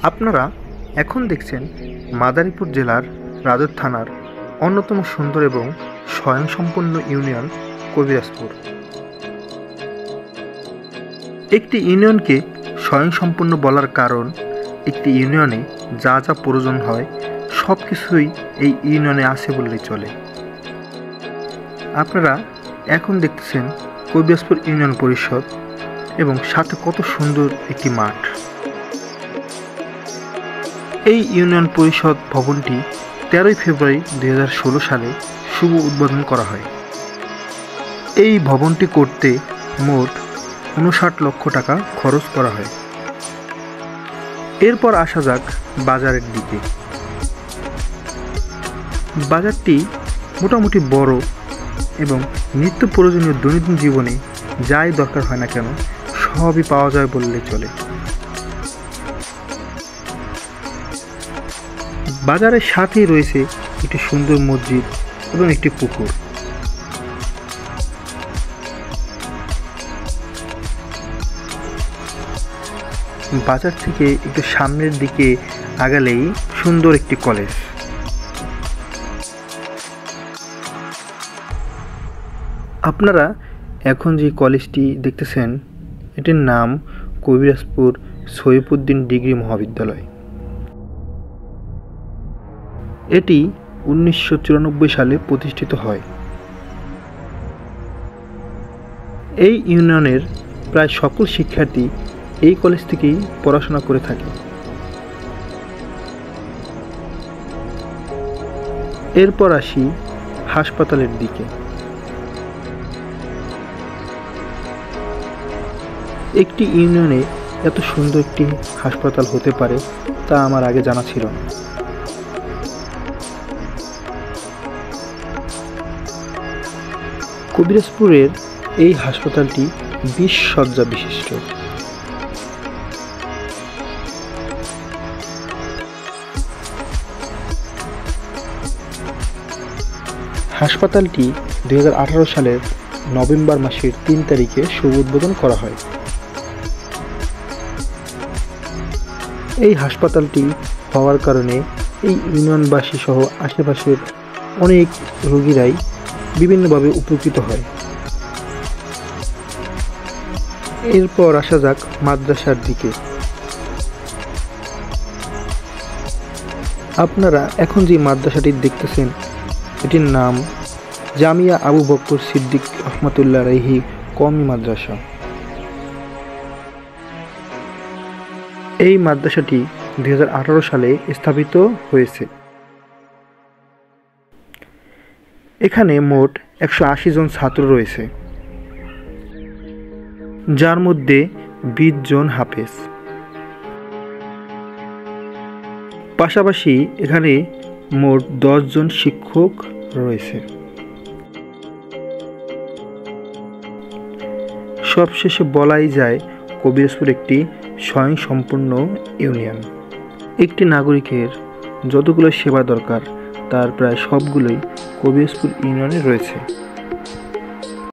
আপনারা এখন দেখছেন মাদারীপুর জেলার রাজর থানার অন্যতম সুন্দর এবং স্বয়ংসম্পূর্ণ ইউনিয়ন কবিরাজপুর। একটি ইউনিয়নকে স্বয়ংসম্পূর্ণ বলার কারণ একটি ইউনিয়নে যা যা প্রয়োজন হয় সব কিছুই এই ইউনিয়নে আছে বললেই চলে। আপনারা এখন দেখতেছেন কবিরাজপুর ইউনিয়ন পরিষদ এবং সাথে কত সুন্দর একটি মাঠ। এই ইউনিয়ন পরিষদ ভবনটি 13 ফেব্রুয়ারি 2016 সালে শুভ উদ্বোধন করা হয়। এই ভবনটি করতে মোট 59 লক্ষ টাকা খরচ করা হয়। এরপর আসা যাক বাজারের দিকে। বাজারটি মোটামুটি বড় এবং নিত্য প্রয়োজনীয় দৈনন্দিন জীবনে যাই দরকার হয় না কেন সবই পাওয়া যায় বললে চলে। বাজারের সাথেই রয়েছে একটি সুন্দর মসজিদ এবং একটি পুকুর। বাজার থেকে একটু সামনের দিকে আগালেই সুন্দর একটি কলেজ। আপনারা এখন যে কলেজটি দেখতেছেন এটির নাম কবিরাজপুর সৈয়ফুদ্দিন ডিগ্রি মহাবিদ্যালয়। এটি 1994 সালে প্রতিষ্ঠিত হয়। এই ইউনিয়নের প্রায় সকল শিক্ষার্থী এই কলেজ থেকেই পড়াশোনা করে থাকে। এরপর আসি হাসপাতালের দিকে। একটি ইউনিয়নে এত সুন্দর একটি হাসপাতাল হতে পারে তা আমার আগে জানা ছিল না। কবিরাজপুরের এই হাসপাতালটি 20 শয্যা বিশিষ্ট। হাসপাতালটি 2018 সালের নভেম্বর মাসের 3 তারিখে শুভ উদ্বোধন করা হয়। এই হাসপাতালটি হওয়ার কারণে এই ইউনিয়নবাসী সহ আশেপাশের অনেক রোগীরাই বিভিন্নভাবে উপকৃত হয়। এরপর আসা যাক মাদ্রাসার দিকে। আপনারা এখন যে মাদ্রাসাটি দেখতেছেন এটির নাম জামিয়া আবু বকর সিদ্দিক রহমাতুল্লাহ আলাইহি কওমি মাদ্রাসা। এই মাদ্রাসাটি 2018 সালে স্থাপিত হয়েছে। এখানে মোট 180 জন ছাত্র রয়েছে, যার মধ্যে 20 জন হাফেজ। পাশাপাশি এখানে মোট 10 জন শিক্ষক রয়েছে। সবশেষে বলাই যায় কবিরাজপুর একটি স্বয়ংসম্পূর্ণ ইউনিয়ন। একটি নাগরিকের যতগুলো সেবা দরকার তার প্রায় সবগুলোই কবিরাজপুর ইউনিয়নে রয়েছে।